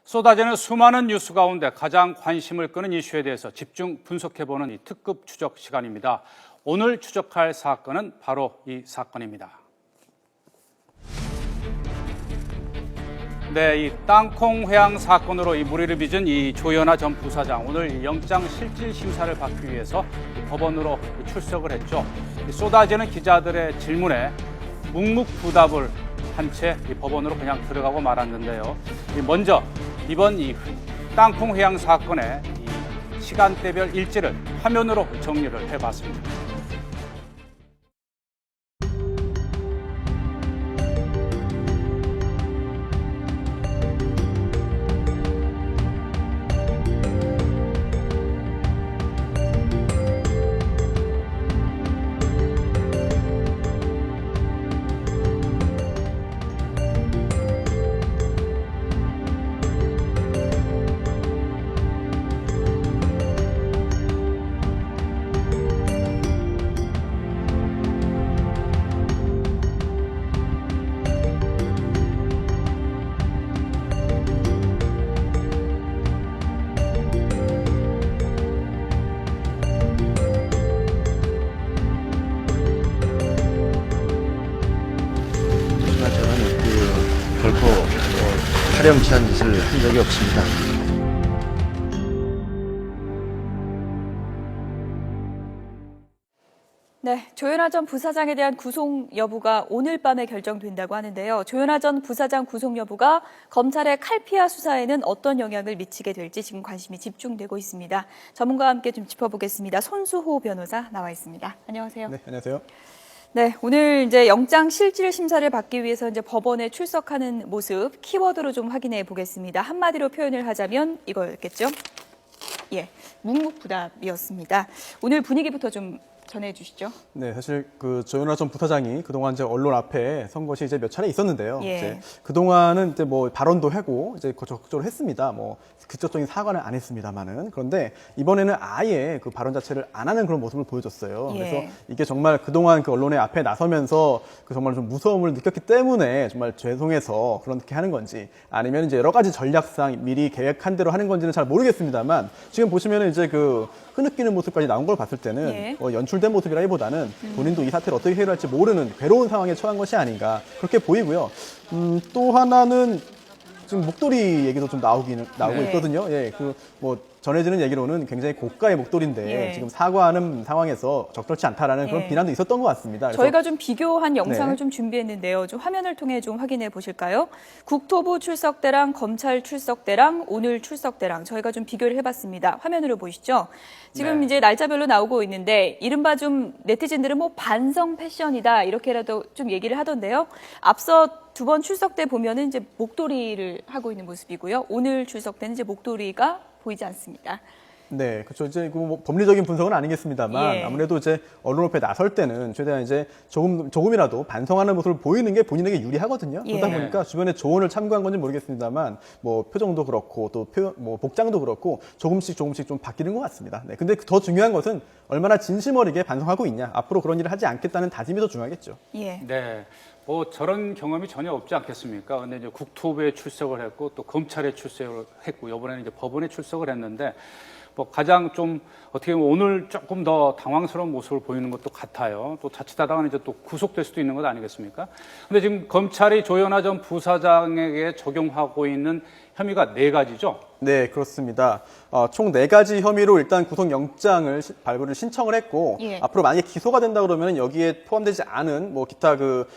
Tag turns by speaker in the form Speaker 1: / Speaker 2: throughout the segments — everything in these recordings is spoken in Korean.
Speaker 1: 쏟아지는 수많은 뉴스 가운데 가장 관심을 끄는 이슈에 대해서 집중 분석해보는 이 특급 추적 시간입니다. 오늘 추적할 사건은 바로 이 사건입니다. 네, 이 땅콩 회항 사건으로 이 무리를 빚은 이 조현아 전 부사장, 오늘 영장 실질 심사를 받기 위해서 법원으로 출석을 했죠. 쏟아지는 기자들의 질문에 묵묵부답을 한 채 법원으로 그냥 들어가고 말았는데요. 먼저 이번 이 땅콩 회항 사건의 이 시간대별 일지를 화면으로 정리를 해봤습니다.
Speaker 2: 결코 파렴치한 짓을 한 적이 없습니다.
Speaker 3: 네, 조현아 전 부사장에 대한 구속 여부가 오늘 밤에 결정된다고 하는데요. 조현아 전 부사장 구속 여부가 검찰의 칼피아 수사에는 어떤 영향을 미치게 될지 지금 관심이 집중되고 있습니다. 전문가와 함께 좀 짚어보겠습니다. 손수호 변호사 나와 있습니다. 안녕하세요.
Speaker 4: 네, 안녕하세요.
Speaker 3: 네, 오늘 이제 영장 실질 심사를 받기 위해서 이제 법원에 출석하는 모습 키워드로 좀 확인해 보겠습니다. 한마디로 표현을 하자면 이거였겠죠? 예, 묵묵부답이었습니다. 오늘 분위기부터 좀 전해주시죠.
Speaker 4: 네, 사실 그 조현아 전 부사장이 그동안 이제 언론 앞에 선 것이 이제 몇 차례 있었는데요.
Speaker 3: 예.
Speaker 4: 이제 그동안은 이제 뭐 발언도 하고 이제 적극적으로 했습니다. 뭐 직접적인 사과는 안 했습니다만은. 그런데 이번에는 아예 그 발언 자체를 안 하는 그런 모습을 보여줬어요.
Speaker 3: 예.
Speaker 4: 그래서 이게 정말 그동안 그 언론의 앞에 나서면서 그 정말 좀 무서움을 느꼈기 때문에 정말 죄송해서 그렇게 하는 건지 아니면 이제 여러 가지 전략상 미리 계획한 대로 하는 건지는 잘 모르겠습니다만 지금 보시면은 이제 그 흐느끼는 모습까지 나온 걸 봤을 때는
Speaker 3: 예.
Speaker 4: 연출된 모습이라기보다는 본인도 이 사태를 어떻게 해결할지 모르는 괴로운 상황에 처한 것이 아닌가 그렇게 보이고요. 또 하나는 지금 목도리 얘기도 좀 나오고
Speaker 3: 네.
Speaker 4: 있거든요. 예, 그 뭐 전해지는 얘기로는 굉장히 고가의 목도리인데
Speaker 3: 예.
Speaker 4: 지금 사과하는 상황에서 적절치 않다라는 그런
Speaker 3: 예.
Speaker 4: 비난도 있었던 것 같습니다. 그래서
Speaker 3: 저희가 좀 비교한 영상을
Speaker 4: 네.
Speaker 3: 좀 준비했는데요. 좀 화면을 통해 좀 확인해 보실까요? 국토부 출석 때랑 검찰 출석 때랑 오늘 출석 때랑 저희가 좀 비교를 해봤습니다. 화면으로 보이시죠? 지금
Speaker 1: 네.
Speaker 3: 이제 날짜별로 나오고 있는데 이른바 좀 네티즌들은 뭐 반성 패션이다 이렇게라도 좀 얘기를 하던데요. 앞서 두 번 출석 때 보면은 이제 목도리를 하고 있는 모습이고요. 오늘 출석 때는 이제 목도리가 보이지 않습니다.
Speaker 4: 네, 그렇죠. 이제 뭐 법리적인 분석은 아니겠습니다만
Speaker 3: 예.
Speaker 4: 아무래도 이제 언론 앞에 나설 때는 최대한 이제 조금이라도 반성하는 모습을 보이는 게 본인에게 유리하거든요.
Speaker 3: 예.
Speaker 4: 그러다 보니까 주변에 조언을 참고한 건지 모르겠습니다만 뭐 표정도 그렇고 또 뭐 복장도 그렇고 조금씩 좀 바뀌는 것 같습니다. 네, 근데 더 중요한 것은 얼마나 진심 어리게 반성하고 있냐. 앞으로 그런 일을 하지 않겠다는 다짐이 더 중요하겠죠.
Speaker 3: 예.
Speaker 1: 네, 뭐 저런 경험이 전혀 없지 않겠습니까? 근데 이제 국토부에 출석을 했고 또 검찰에 출석을 했고 이번에는 이제 법원에 출석을 했는데 뭐 가장 좀 어떻게 보면 오늘 조금 더 당황스러운 모습을 보이는 것도 같아요. 또 자칫하다가 이제 또 구속될 수도 있는 것 아니겠습니까? 근데 지금 검찰이 조현아 전 부사장에게 적용하고 있는 혐의가 4가지죠?
Speaker 4: 네, 그렇습니다. 총 4가지 혐의로 일단 구속영장을 발부를 신청을 했고
Speaker 3: 예.
Speaker 4: 앞으로 만약에 기소가 된다 그러면 여기에 포함되지 않은 뭐 기타 그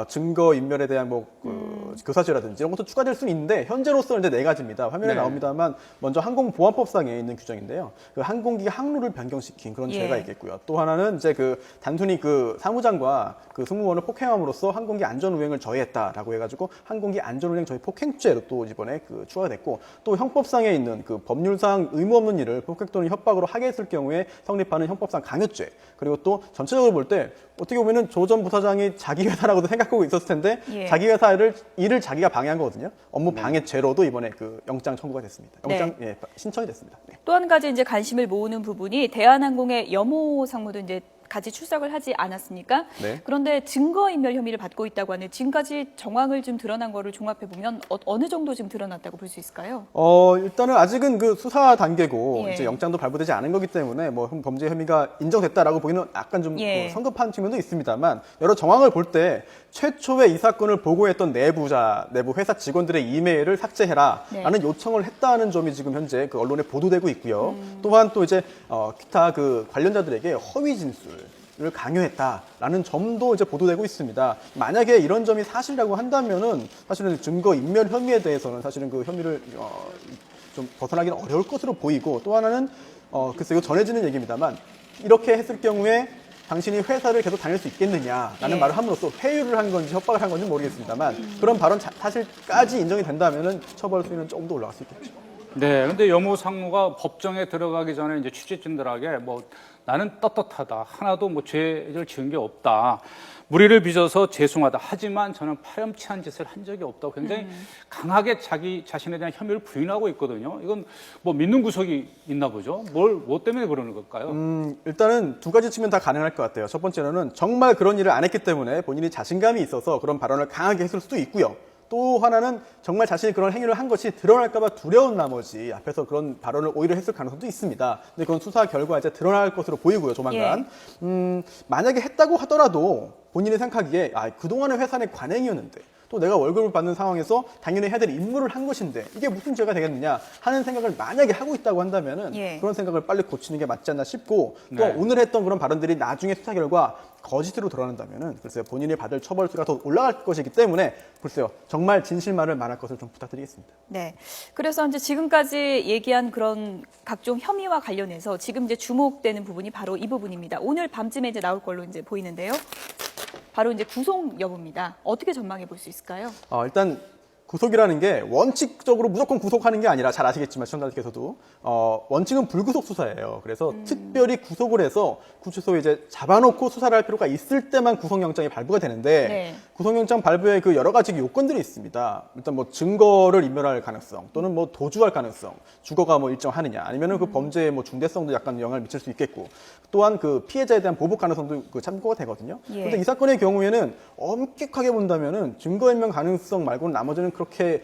Speaker 4: 증거 인멸에 대한 뭐 교사죄라든지 이런 것도 추가될 수는 있는데 현재로서는 이제 4가지입니다. 화면에
Speaker 1: 네.
Speaker 4: 나옵니다만 먼저 항공보안법상에 있는 규정인데요. 그 항공기가 항로를 변경시킨 그런
Speaker 3: 예.
Speaker 4: 죄가 있겠고요. 또 하나는 이제 그 단순히 그 사무장과 그 승무원을 폭행함으로써 항공기 안전운행을 저해했다라고 해가지고 항공기 안전운행 저해 폭행죄로 또 이번에 그 추가가 됐고 또 형법상에 있는 그 법률상 의무 없는 일을 폭행 또는 협박으로 하게 했을 경우에 성립하는 형법상 강요죄 그리고 또 전체적으로 볼 때 어떻게 보면은 조 전 부사장이 자기 회사라고도 생각하고 있었을 텐데
Speaker 3: 예.
Speaker 4: 자기 회사 일을 자기가 방해한 거거든요. 업무 방해죄로도 이번에 그 영장 청구가 됐습니다. 영장 신청이 됐습니다. 네.
Speaker 3: 또 한 가지 이제 관심을 모으는 부분이 대한항공의 염호 상무도 이제 까지 출석을 하지 않았습니까?
Speaker 4: 네.
Speaker 3: 그런데 증거인멸 혐의를 받고 있다고 하는 지금까지 정황을 좀 드러난 거를 종합해 보면 어느 정도 좀 드러났다고 볼 수 있을까요?
Speaker 4: 일단은 아직은 그 수사 단계고
Speaker 3: 예.
Speaker 4: 이제 영장도 발부되지 않은 거기 때문에 뭐 범죄 혐의가 인정됐다라고 보기는 약간 좀
Speaker 3: 예.
Speaker 4: 성급한 측면도 있습니다만 여러 정황을 볼 때 최초에 이 사건을 보고했던 내부 회사 직원들의 이메일을 삭제해라라는
Speaker 3: 네.
Speaker 4: 요청을 했다는 점이 지금 현재 그 언론에 보도되고 있고요. 또한 또 이제 기타 그 관련자들에게 허위 진술을 강요했다라는 점도 이제 보도되고 있습니다. 만약에 이런 점이 사실이라고 한다면은 사실은 증거 인멸 혐의에 대해서는 사실은 그 혐의를 좀 벗어나기는 어려울 것으로 보이고 또 하나는 글쎄 이거 전해지는 얘기입니다만 이렇게 했을 경우에 당신이 회사를 계속 다닐 수 있겠느냐라는
Speaker 3: 예.
Speaker 4: 말을 함으로써 회유를 한 건지 협박을 한 건지 모르겠습니다만 그런 발언 사실까지 인정이 된다면은 처벌 수위는 조금 더 올라갈 수 있겠죠.
Speaker 1: 네, 근데 여모 상무가 법정에 들어가기 전에 이제 취재진들에게 뭐 나는 떳떳하다. 하나도 뭐 죄를 지은 게 없다. 무리를 빚어서 죄송하다. 하지만 저는 파렴치한 짓을 한 적이 없다고 굉장히 강하게 자기 자신에 대한 혐의를 부인하고 있거든요. 이건 뭐 믿는 구석이 있나 보죠. 뭐 때문에 그러는 걸까요?
Speaker 4: 일단은 두 가지 측면 다 가능할 것 같아요. 첫 번째로는 정말 그런 일을 안 했기 때문에 본인이 자신감이 있어서 그런 발언을 강하게 했을 수도 있고요. 또 하나는 정말 자신이 그런 행위를 한 것이 드러날까 봐 두려운 나머지 앞에서 그런 발언을 오히려 했을 가능성도 있습니다. 근데 그건 수사 결과 이제 드러날 것으로 보이고요, 조만간. 만약에 했다고 하더라도 본인이 생각하기에 그동안의 회사 내 관행이었는데 또 내가 월급을 받는 상황에서 당연히 해야 될 임무를 한 것인데 이게 무슨 죄가 되겠느냐 하는 생각을 만약에 하고 있다고 한다면은
Speaker 3: 예.
Speaker 4: 그런 생각을 빨리 고치는 게 맞지 않나 싶고 또
Speaker 1: 네.
Speaker 4: 오늘 했던 그런 발언들이 나중에 수사 결과 거짓으로 드러난다면은 글쎄요 본인이 받을 처벌수가 더 올라갈 것이기 때문에 글쎄요 정말 진실만을 말할 것을 좀 부탁드리겠습니다.
Speaker 3: 네. 그래서 이제 지금까지 얘기한 그런 각종 혐의와 관련해서 지금 이제 주목되는 부분이 바로 이 부분입니다. 오늘 밤쯤에 이제 나올 걸로 이제 보이는데요. 바로 이제 구속 여부입니다. 어떻게 전망해 볼 수 있을까요?
Speaker 4: 일단 구속이라는 게 원칙적으로 무조건 구속하는 게 아니라 잘 아시겠지만 시청자들께서도 원칙은 불구속 수사예요. 그래서 특별히 구속을 해서 구치소에 이제 잡아놓고 수사를 할 필요가 있을 때만 구속영장이 발부가 되는데
Speaker 3: 네.
Speaker 4: 구속영장 발부에 그 여러 가지 요건들이 있습니다. 일단 뭐 증거를 인멸할 가능성 또는 뭐 도주할 가능성, 주거가 뭐 일정하느냐 아니면은 그 범죄의 뭐 중대성도 약간 영향을 미칠 수 있겠고 또한 그 피해자에 대한 보복 가능성도 그 참고가 되거든요.
Speaker 3: 예.
Speaker 4: 그런데 이 사건의 경우에는 엄격하게 본다면은 증거인멸 가능성 말고는 나머지는 그렇게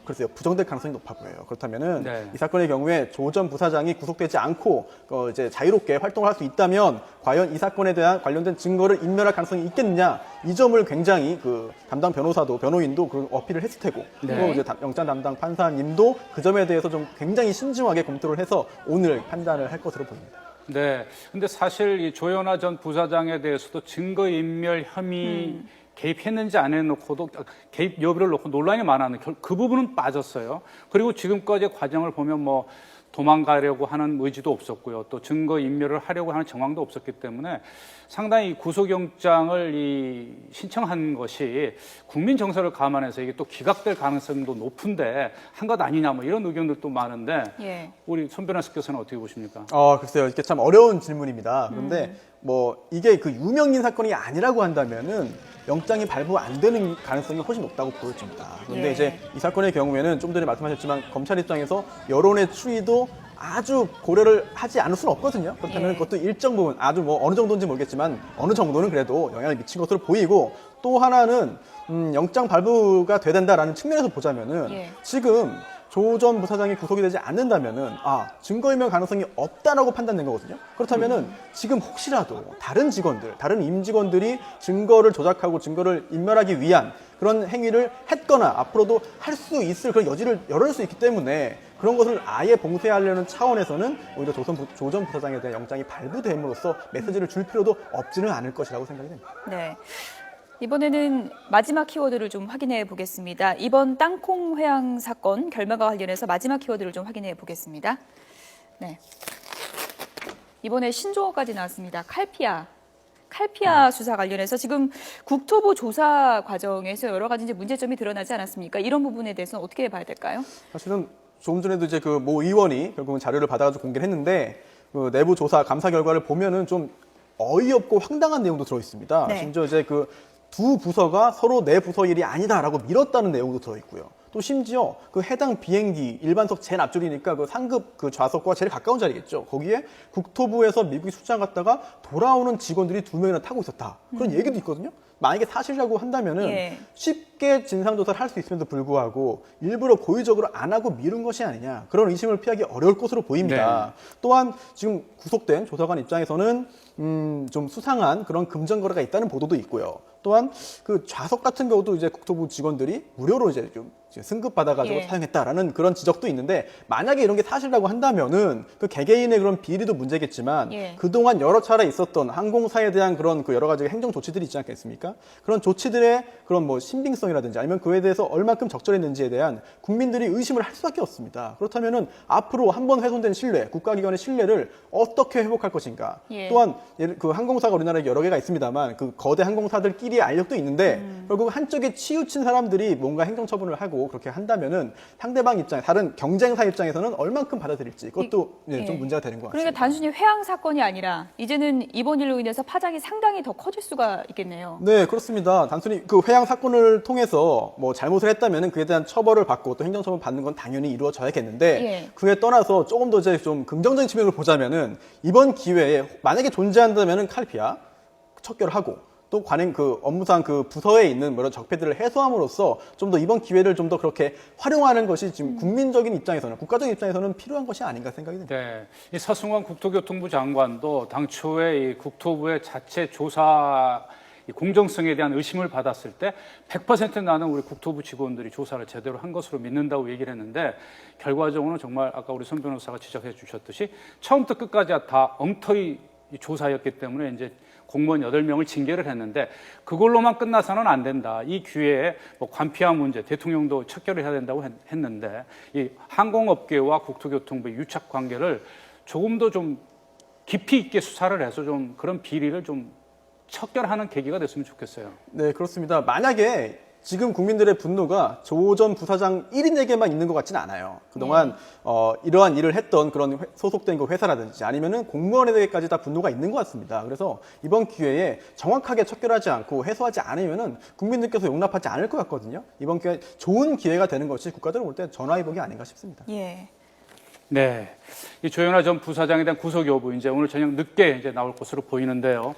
Speaker 4: 글쎄요 부정될 가능성이 높아 보여요. 그렇다면은
Speaker 1: 네.
Speaker 4: 이 사건의 경우에 조 전 부사장이 구속되지 않고 이제 자유롭게 활동을 할 수 있다면 과연 이 사건에 대한 관련된 증거를 인멸할 가능성이 있겠느냐 이 점을 굉장히 그 담당 변호인도 그 어필을 했을 테고
Speaker 1: 네.
Speaker 4: 또 이제 영장 담당 판사님도 그 점에 대해서 좀 굉장히 신중하게 검토를 해서 오늘 판단을 할 것으로 보입니다.
Speaker 1: 네. 근데 사실 이 조현아 전 부사장에 대해서도 증거인멸 혐의 개입했는지 안 해놓고도 개입 여부를 놓고 논란이 많았는데 그 부분은 빠졌어요. 그리고 지금까지 과정을 보면 뭐 도망가려고 하는 의지도 없었고요. 또 증거 인멸을 하려고 하는 정황도 없었기 때문에 상당히 구속영장을 신청한 것이 국민 정서를 감안해서 이게 또 기각될 가능성도 높은데 한 것 아니냐 뭐 이런 의견들도 많은데
Speaker 3: 예.
Speaker 1: 우리 손 변호사께서는 어떻게 보십니까?
Speaker 4: 글쎄요. 이게 참 어려운 질문입니다. 그런데 뭐 이게 그 유명인 사건이 아니라고 한다면은 영장이 발부 안 되는 가능성이 훨씬 높다고 보여집니다. 그런데
Speaker 3: 예.
Speaker 4: 이제 이 사건의 경우에는 좀 전에 말씀하셨지만 검찰 입장에서 여론의 추이도 아주 고려를 하지 않을 수는 없거든요. 그렇다면
Speaker 3: 예.
Speaker 4: 그것도 일정 부분 아주 뭐 어느 정도인지 모르겠지만 어느 정도는 그래도 영향을 미친 것으로 보이고 또 하나는 영장 발부가 돼야 된다라는 측면에서 보자면은
Speaker 3: 예.
Speaker 4: 지금 조 전 부사장이 구속이 되지 않는다면은 증거인멸 가능성이 없다라고 판단된 거거든요. 그렇다면은 지금 혹시라도 다른 임직원들이 증거를 조작하고 증거를 인멸하기 위한 그런 행위를 했거나 앞으로도 할 수 있을 그런 여지를 열을 수 있기 때문에 그런 것을 아예 봉쇄하려는 차원에서는 오히려 조 전 부사장에 대한 영장이 발부됨으로써 메시지를 줄 필요도 없지는 않을 것이라고 생각이 됩니다.
Speaker 3: 네. 이번에는 마지막 키워드를 좀 확인해 보겠습니다. 이번 땅콩 회항 사건 결말과 관련해서 마지막 키워드를 좀 확인해 보겠습니다. 네. 이번에 신조어까지 나왔습니다. 칼피아 수사 관련해서 지금 국토부 조사 과정에서 여러 가지 이제 문제점이 드러나지 않았습니까? 이런 부분에 대해서는 어떻게 봐야 될까요?
Speaker 4: 사실은 조금 전에도 이제 그 모 의원이 결국은 자료를 받아가지고 공개를 했는데 그 내부 조사 감사 결과를 보면은 좀 어이없고 황당한 내용도 들어 있습니다.
Speaker 3: 네.
Speaker 4: 심지어 이제 그 두 부서가 서로 내 부서 일이 아니다라고 밀었다는 내용도 들어 있고요. 또 심지어 그 해당 비행기 일반석 제납줄이니까 그 상급 그 좌석과 제일 가까운 자리겠죠. 거기에 국토부에서 미국이 출장 갔다가 돌아오는 직원들이 2명이나 타고 있었다. 그런 얘기도 있거든요. 만약에 사실이라고 한다면은
Speaker 3: 예.
Speaker 4: 쉽게 진상조사를 할 수 있음에도 불구하고 일부러 고의적으로 안 하고 미룬 것이 아니냐, 그런 의심을 피하기 어려울 것으로 보입니다. 또한 지금 구속된 조사관 입장에서는 좀 수상한 그런 금전 거래가 있다는 보도도 있고요. 또한 그 좌석 같은 경우도 이제 국토부 직원들이 무료로 이제 좀 승급 받아가지고
Speaker 3: 예.
Speaker 4: 사용했다라는 그런 지적도 있는데, 만약에 이런 게 사실이라고 한다면은 그 개개인의 그런 비리도 문제겠지만
Speaker 3: 예.
Speaker 4: 그동안 여러 차례 있었던 항공사에 대한 그런 그 여러 가지 행정 조치들이 있지 않겠습니까? 그런 조치들의 그런 뭐 신빙성이라든지 아니면 그에 대해서 얼마큼 적절했는지에 대한 국민들이 의심을 할 수밖에 없습니다. 그렇다면은 앞으로 한번 훼손된 신뢰, 국가기관의 신뢰를 어떻게 회복할 것인가?
Speaker 3: 예.
Speaker 4: 또한 그 항공사가 우리나라에 여러 개가 있습니다만 그 거대 항공사들끼리의 알력도 있는데 결국 한쪽에 치우친 사람들이 뭔가 행정처분을 하고 그렇게 한다면은 상대방 입장, 다른 경쟁사 입장에서는 얼만큼 받아들일지 그것도 좀 문제가 되는 것 같습니다.
Speaker 3: 그러니까 단순히 회항 사건이 아니라 이제는 이번 일로 인해서 파장이 상당히 더 커질 수가 있겠네요.
Speaker 4: 네, 그렇습니다. 단순히 그 회항 사건을 통해서 뭐 잘못을 했다면은 그에 대한 처벌을 받고 또 행정처분 받는 건 당연히 이루어져야겠는데
Speaker 3: 예.
Speaker 4: 그에 떠나서 조금 더 이제 좀 긍정적인 측면을 보자면은 이번 기회에 만약에 존재한다면은 칼피아 척결하고 또 관행 그 업무상 그 부서에 있는 여러 적폐들을 해소함으로써 좀 더 이번 기회를 좀 더 그렇게 활용하는 것이 지금 국민적인 입장에서는, 국가적인 입장에서는 필요한 것이 아닌가 생각이 듭니다.
Speaker 1: 네, 이 서승환 국토교통부 장관도 당초에 이 국토부의 자체 조사 이 공정성에 대한 의심을 받았을 때 100% 나는 우리 국토부 직원들이 조사를 제대로 한 것으로 믿는다고 얘기를 했는데, 결과적으로는 정말 아까 우리 손 변호사가 지적해 주셨듯이 처음부터 끝까지 다 엉터리 조사였기 때문에 이제 공무원 8명을 징계를 했는데 그걸로만 끝나서는 안 된다. 이 기회에 뭐 관피아 문제, 대통령도 척결을 해야 된다고 했는데 이 항공업계와 국토교통부의 유착 관계를 조금 더 좀 깊이 있게 수사를 해서 좀 그런 비리를 좀 척결하는 계기가 됐으면 좋겠어요.
Speaker 4: 네, 그렇습니다. 만약에 지금 국민들의 분노가 조 전 부사장 1인에게만 있는 것 같지는 않아요. 그동안 이러한 일을 했던 그런 소속된 그 회사라든지 아니면은 공무원에게까지 다 분노가 있는 것 같습니다. 그래서 이번 기회에 정확하게 척결하지 않고 해소하지 않으면은 국민들께서 용납하지 않을 것 같거든요. 이번 기회 좋은 기회가 되는 것이 국가적으로 볼 때 전화위복이 아닌가 싶습니다.
Speaker 3: 예.
Speaker 1: 네, 이 조현아 전 부사장에 대한 구속 여부 이제 오늘 저녁 늦게 이제 나올 것으로 보이는데요.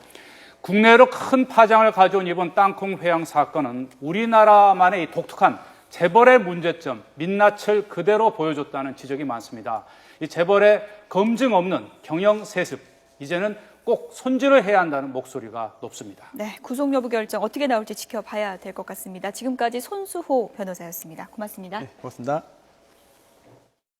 Speaker 1: 국내로 큰 파장을 가져온 이번 땅콩 회항 사건은 우리나라만의 이 독특한 재벌의 문제점, 민낯을 그대로 보여줬다는 지적이 많습니다. 이 재벌의 검증 없는 경영 세습, 이제는 꼭 손질을 해야 한다는 목소리가 높습니다.
Speaker 3: 네, 구속 여부 결정 어떻게 나올지 지켜봐야 될 것 같습니다. 지금까지 손수호 변호사였습니다. 고맙습니다.
Speaker 4: 네, 고맙습니다.